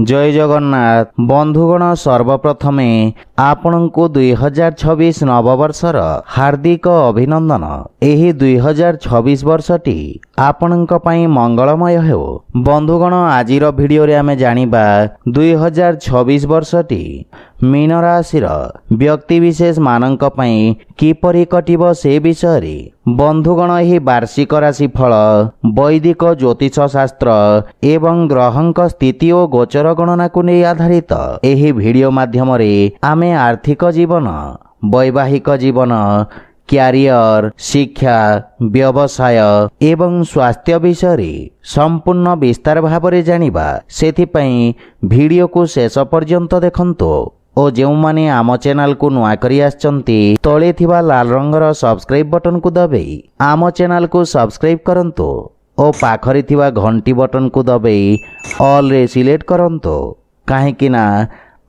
जय जगन्नाथ बंधुगण सर्वप्रथमे आपणको 2026 नववर्षर हार्दिक अभिनंदन। एही 2026 वर्षटी आपणक पई मंगलमय हो। बंधुगण आजिर भिडियो रे आमे जानिबा 2026 वर्षटी मीन राशिर व्यक्ति विशेष मानक पई किपरि कटिबो से विषय रे। बंधुगण एही वार्षिक राशिफल वैदिक ज्योतिष शास्त्र एवं ग्रहंक स्थिति और गोचर गणना को नहीं आधारित। एही वीडियो माध्यम रे आमे आर्थिक जीवन, वैवाहिक जीवन, क्यारियर, शिक्षा, व्यवसाय एवं स्वास्थ्य विषय रे संपूर्ण विस्तार भाव रे जानिबा। सेथिपई वीडियो को शेष पर्यंत देखंतो और जो माने आम चैनल को नुआ करी आछंती तळे थिबा लाल रंगर सब्सक्राइब बटन को दबाई आम चैनल को सब्सक्राइब करंतो और पाखरे थिबा घंटी बटन को दबाई ऑल रे सिलेक्ट करंतो। काहेकि ना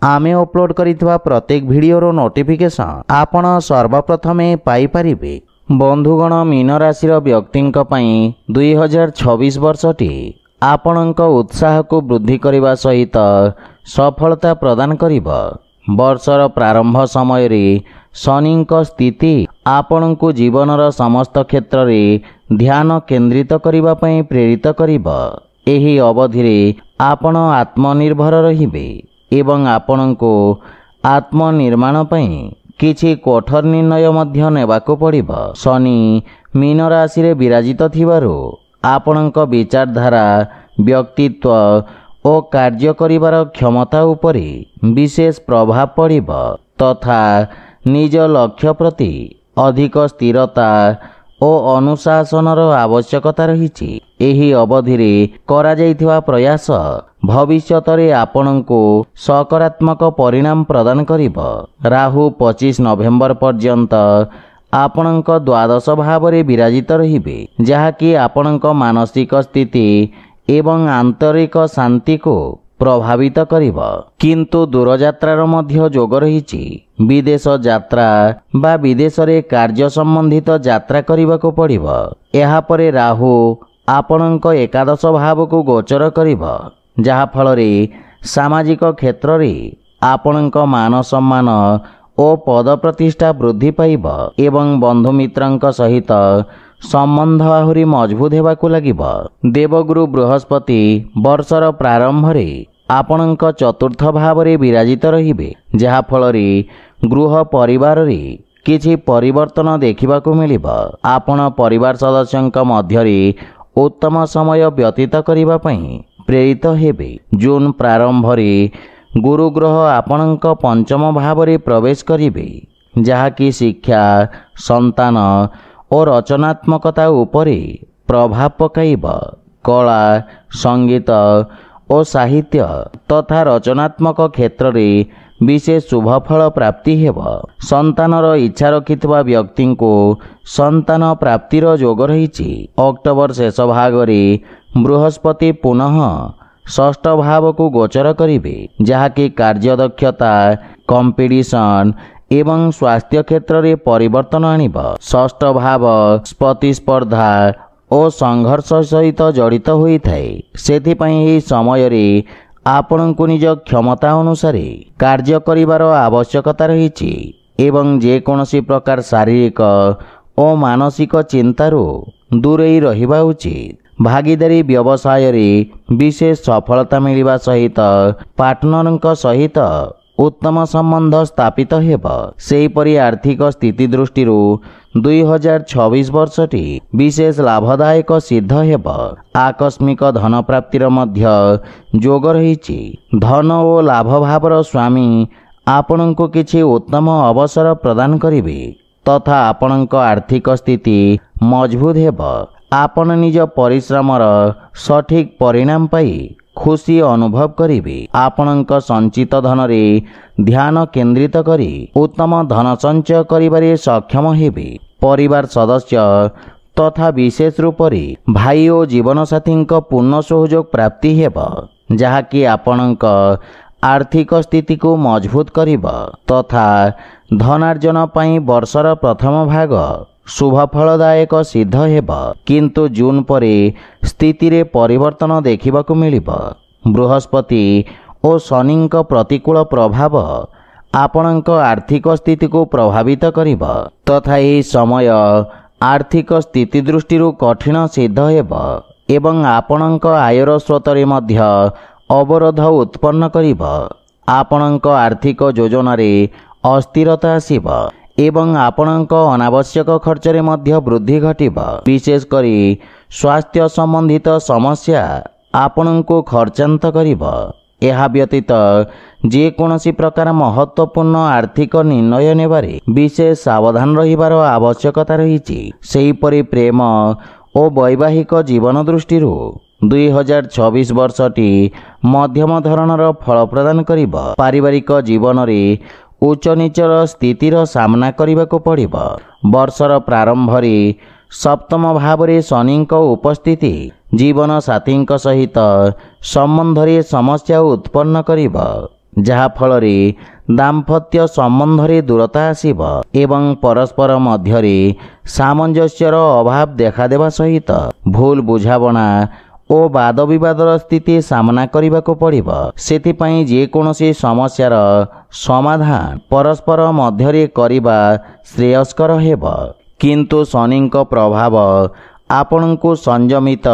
आमे अपलोड करिथिबा प्रत्येक वीडियो रो नोटिफिकेशन आपण सर्वप्रथमे पाई परिबे। बंधुगण मीन राशि व्यक्तिंक पई 2026 वर्षटी आपणक उत्साह को वृद्धि करने सहित सफलता प्रदान करिब। वर्षर प्रारंभ समय रे शनिक स्थिति आपण को जीवनर समस्त क्षेत्र रे ध्यान केंद्रित करिबा पई प्रेरित करिब। एही अवधि रे आपण आत्मनिर्भर रहिबे एवं आपण को आत्मनिर्माण पई किछि कठोर निर्णय मध्य नेबाको पड़िब। शनि मीन राशि रे विराजित थिबारु आपणक विचारधारा, व्यक्तित्व और कार्य करिबार क्षमता उपरि विशेष प्रभाव पड़िब तथा निज लक्ष्य प्रति अधिक स्थिरता और अनुशासनर आवश्यकता रहिछि। एही अवधि रे करा जाइथिबा प्रयास भविष्यत रे आपणको सकारात्मक परिणाम प्रदान करिब। राहु 25 नवेम्बर पर्यंत आपणक द्वादश भाव रे विराजित रहिबे, जहाँकि आपणक मानसिक स्थिति एवं आंतरिक शांति को प्रभावित करिब। किंतु दूरयात्रार मध्य जोग रहिछि। विदेश यात्रा बा विदेश रे कार्य संबंधित यात्रा करिबाको पड़िब। एहा परे राहु आपणक एकादश भाव को गोचर करिब, जहा फल रे सामाजिक क्षेत्र रे आपणक मान सम्मान और पद प्रतिष्ठा वृद्धि पाइब एवं बंधु मित्रंक सहित संबंध आहुरी मजबूत हेबाकु लागिब। देवगुरु बृहस्पति वर्षर प्रारंभ रे आपणक चतुर्थ भाव रे विराजित रहिबे, जहा फल रे गृह परिवार रे किछि परिवर्तन देखिबाकु मिलिब। आपण परिवार सदस्यंक मध्य रे उत्तम समय व्यतीत करिबा पई प्रेरित हेबे। जून प्रारंभ रे गुरु ग्रह आपणक पंचम भाव रे प्रवेश करिबे, जहाँकि शिक्षा, संतान और रचनात्मकता उपरे प्रभाव पकाइब। कला, संगीत और साहित्य तथा रचनात्मक क्षेत्र रे विशेष शुभ फल प्राप्ति हेब। संतानर इच्छा रखिथिबा व्यक्ति को संतान प्राप्तिर जोग रहिछि। अक्टोबर शेष भाग रे बृहस्पति पुनः षष्ठ भाव को गोचर करिबे, जहाँकि कार्यदक्षता, कंपटीशन एवं स्वास्थ्य क्षेत्र रे परिवर्तन आनिब। षष्ठ भाव प्रतिस्पर्धा और संघर्ष सहित जड़ित होई थाए। सेथिपई एही समय रे आपणको निज क्षमता अनुसार कार्य करिवार आवश्यकता रहिछि एवं जे कोनोसी प्रकार शारीरिक और मानसिक चिंतारू दूरेई रहिबा उचित। भागीदारी व्यवसाय रे विशेष सफलता मिलिबा सहित पार्टनरंक सहित उत्तम संबंध स्थापित हेब। सेहीपरि आर्थिक स्थिति दृष्टि 2026 वर्षटी विशेष लाभदायक सिद्ध हेब। आकस्मिक धन प्राप्तिर मध्य जोग रहिछि। धन और लाभ भावर स्वामी आपणको किछि उत्तम अवसर प्रदान करिवे तथा आपणक आर्थिक स्थिति मजबूत हेब। आपण निज परिश्रमर सठिक परिणाम पाई खुशी अनुभव करिवे। आपणक संचित धन रे ध्यान केंद्रित करी उत्तम धन संचय करिबारे सक्षम हेबे। परिवार सदस्य तथा विशेष रूप रे भाई और जीवन साथी पूर्ण सहयोग प्राप्ति हेब, जहाँकि आपणक आर्थिक स्थिति को मजबूत करिब तथा धनार्जन पाई वर्षर प्रथम भाग शुभ फलदायक सिद्ध हेब। किंतु जून परे स्थिति रे परिवर्तन देखिबाकु मिलिब। बृहस्पति ଓ ଶନିଙ୍କ ପ୍ରତିକୂଳ ପ୍ରଭାବ ଆପଣଙ୍କ ଆର୍ଥିକ ସ୍ଥିତିକୁ ପ୍ରଭାବିତ କରିବ ତଥା ଏହି ସମୟ ଆର୍ଥିକ ସ୍ଥିତି ଦୃଷ୍ଟିରୁ କଠିନ ସିଦ୍ଧ ହେବ ଏବଂ ଆପଣଙ୍କ ଆୟର ସ୍ରୋତରେ ମଧ୍ୟ ଅବରୋଧ ଉତ୍ପନ୍ନ କରିବ। ଆପଣଙ୍କ ଆର୍ଥିକ ଯୋଜନାରେ ଅସ୍ଥିରତା ଆସିବ ଏବଂ ଆପଣଙ୍କ ଅନାବଶ୍ୟକ ଖର୍ଚ୍ଚରେ ମଧ୍ୟ ବୃଦ୍ଧି ଘଟିବ। ବିଶେଷ କରି ସ୍ୱାସ୍ଥ୍ୟ ସମ୍ବନ୍ଧିତ ସମସ୍ୟା ଆପଣଙ୍କୁ ଖର୍ଚ୍ଚାନ୍ତ କରିବ। ଏହା ବ୍ୟତୀତ ଯେକୌଣସି ପ୍ରକାର ମହତ୍ତ୍ୱପୂର୍ଣ୍ଣ ଆର୍ଥିକ ନିର୍ଣ୍ଣୟ ନେବାରେ ବିଶେଷ ସାବଧାନ ରହିବାର ଆବଶ୍ୟକତା ରହିଛି। ସେହିପରି ପ୍ରେମ ଓ ବୈବାହିକ ଜୀବନ ଦୃଷ୍ଟିରୁ 2026 ବର୍ଷଟି ମଧ୍ୟମ ଧରଣର ଫଳ ପ୍ରଦାନ କରିବ। ପାରିବାରିକ ଜୀବନରେ ଉଚ୍ଚ ନିଚର ସ୍ଥିତିର ସାମ୍ନା କରିବାକୁ ପଡ଼ିବ। ବର୍ଷର ପ୍ରାରମ୍ଭରେ ସପ୍ତମ ଭାବରେ ଶନିଙ୍କ ଉପସ୍ଥିତି ଜୀବନସାଥୀଙ୍କ ସହିତ ସମ୍ବନ୍ଧରେ ସମସ୍ୟା ଉତ୍ପନ୍ନ କରିବ, ଯାହାଫଳରେ ଦାମ୍ପତ୍ୟ ସମ୍ବନ୍ଧରେ ଦୂରତା ଆସିବ ଏବଂ ପରସ୍ପର ମଧ୍ୟରେ ସାମଞ୍ଜସ୍ୟର ଅଭାବ ଦେଖାଦେବା ସହିତ ଭୁଲ ବୁଝାମଣା ଓ ବାଦବିବାଦର ସ୍ଥିତି ସାମ୍ନା କରିବାକୁ ପଡ଼ିବ। ସେଥିପାଇଁ ଯେକୌଣସି ସମସ୍ୟାର ସମାଧାନ ପରସ୍ପର ମଧ୍ୟରେ କରିବା ଶ୍ରେୟସ୍କର ହେବ। କିନ୍ତୁ ଶନିଙ୍କ ପ୍ରଭାବ ଆପଣଙ୍କୁ ସଂଯମିତ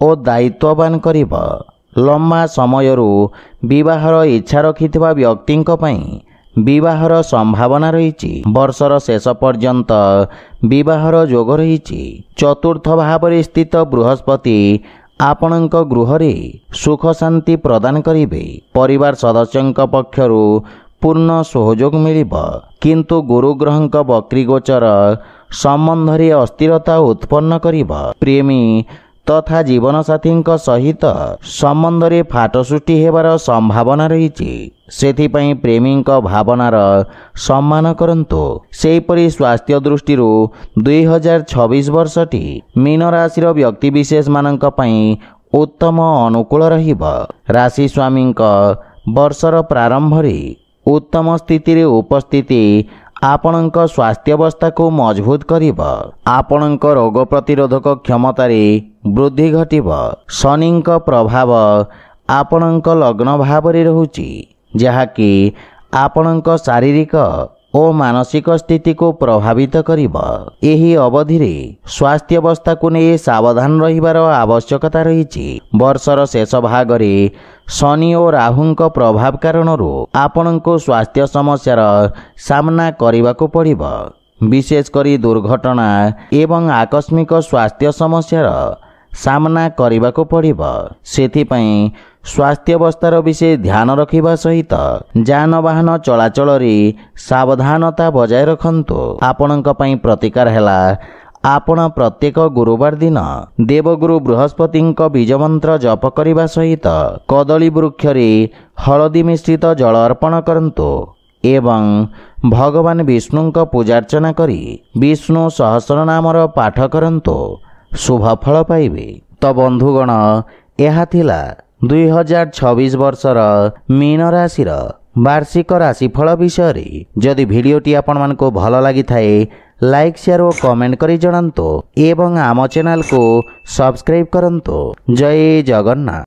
ଓ ଦାୟିତ୍ୱବାନ କରିବ। ଲମ୍ବା ସମୟରୁ ବିବାହର ଇଚ୍ଛା ରଖିଥିବା ବ୍ୟକ୍ତିଙ୍କ ପାଇଁ ବିବାହର ସମ୍ଭାବନା ରହିଛି। ବର୍ଷର ଶେଷ ପର୍ଯ୍ୟନ୍ତ ବିବାହର ଯୋଗ ରହିଛି। ଚତୁର୍ଥ ଭାବରେ ସ୍ଥିତ ବୃହସ୍ପତି ଆପଣଙ୍କ ଗୃହରେ ସୁଖ ଶାନ୍ତି ପ୍ରଦାନ କରିବେ। ପରିବାର ସଦସ୍ୟଙ୍କ ପକ୍ଷରୁ ପୂର୍ଣ୍ଣ ସହଯୋଗ ମିଳିବ, କିନ୍ତୁ ଗୁରୁଗ୍ରହଙ୍କ ବକ୍ରୀ ଗୋଚର ସମ୍ବନ୍ଧରେ ଅସ୍ଥିରତା ଉତ୍ପନ୍ନ କରିବ। ପ୍ରେମୀ ତଥା ଜୀବନସାଥୀଙ୍କ ସହିତ ସମ୍ବନ୍ଧରେ ଫାଟ ସୃଷ୍ଟି ହେବାର ସମ୍ଭାବନା ରହିଛି। ସେଥିପାଇଁ ପ୍ରେମୀଙ୍କ ଭାବନାର ସମ୍ମାନ କରନ୍ତୁ। ସେହିପରି ସ୍ୱାସ୍ଥ୍ୟ ଦୃଷ୍ଟିରୁ 2026 ବର୍ଷଟି ମୀନ ରାଶିର ବ୍ୟକ୍ତିବିଶେଷମାନଙ୍କ ପାଇଁ ଉତ୍ତମ ଅନୁକୂଳ ରହିବ। ରାଶି ସ୍ୱାମୀଙ୍କ ବର୍ଷର ପ୍ରାରମ୍ଭରେ ଉତ୍ତମ ସ୍ଥିତିରେ ଉପସ୍ଥିତି ଆପଣଙ୍କ ସ୍ୱାସ୍ଥ୍ୟାବସ୍ଥାକୁ ମଜବୁତ କରିବ। ଆପଣଙ୍କ ରୋଗ ପ୍ରତିରୋଧକ କ୍ଷମତାରେ ବୃଦ୍ଧି ଘଟିବ। ଶନିଙ୍କ ପ୍ରଭାବ ଆପଣଙ୍କ ଲଗ୍ନ ଭାବରେ ରହୁଛି, ଯାହାକି ଆପଣଙ୍କ ଶାରୀରିକ ଓ ମାନସିକ ସ୍ଥିତିକୁ ପ୍ରଭାବିତ କରିବ। ଏହି ଅବଧିରେ ସ୍ୱାସ୍ଥ୍ୟାବସ୍ଥାକୁ ନେଇ ସାବଧାନ ରହିବାର ଆବଶ୍ୟକତା ରହିଛି। ବର୍ଷର ଶେଷ ଭାଗରେ ଶନି ଓ ରାହୁଙ୍କ ପ୍ରଭାବ କାରଣରୁ ଆପଣଙ୍କୁ ସ୍ୱାସ୍ଥ୍ୟ ସମସ୍ୟାର ସାମ୍ନା କରିବାକୁ ପଡ଼ିବ। ବିଶେଷ କରି ଦୁର୍ଘଟଣା ଏବଂ ଆକସ୍ମିକ ସ୍ୱାସ୍ଥ୍ୟ ସମସ୍ୟାର ସାମ୍ନା କରିବାକୁ ପଡ଼ିବ। ସେଥିପାଇଁ ସ୍ୱାସ୍ଥ୍ୟାବସ୍ଥାର ବିଶେଷ ଧ୍ୟାନ ରଖିବା ସହିତ ଯାନବାହନ ଚଳାଚଳରେ ସାବଧାନତା ବଜାୟ ରଖନ୍ତୁ। ଆପଣଙ୍କ ପାଇଁ ପ୍ରତିକାର ହେଲା ଆପଣ ପ୍ରତ୍ୟେକ ଗୁରୁବାର ଦିନ ଦେବଗୁରୁ ବୃହସ୍ପତିଙ୍କ ବୀଜମନ୍ତ୍ର ଜପ କରିବା ସହିତ କଦଳୀ ବୃକ୍ଷରେ ହଳଦୀ ମିଶ୍ରିତ ଜଳ ଅର୍ପଣ କରନ୍ତୁ ଏବଂ ଭଗବାନ ବିଷ୍ଣୁଙ୍କ ପୂଜାର୍ଚ୍ଚନା କରି ବିଷ୍ଣୁ ସହସ୍ରନାମର ପାଠ କରନ୍ତୁ। ଶୁଭ ଫଳ ପାଇବେ। ତ ବନ୍ଧୁଗଣ, ଏହା ଥିଲା 2026 ବର୍ଷର ମୀନ ରାଶିର ବାର୍ଷିକ ରାଶିଫଳ ବିଷୟରେ। ଯଦି ଭିଡ଼ିଓଟି ଆପଣମାନଙ୍କୁ ଭଲ ଲାଗିଥାଏ ଲାଇକ୍, ସେୟାର ଓ କମେଣ୍ଟ କରି ଜଣାନ୍ତୁ ଏବଂ ଆମ ଚ୍ୟାନେଲକୁ ସବସ୍କ୍ରାଇବ୍ କରନ୍ତୁ। ଜୟ ଜଗନ୍ନାଥ।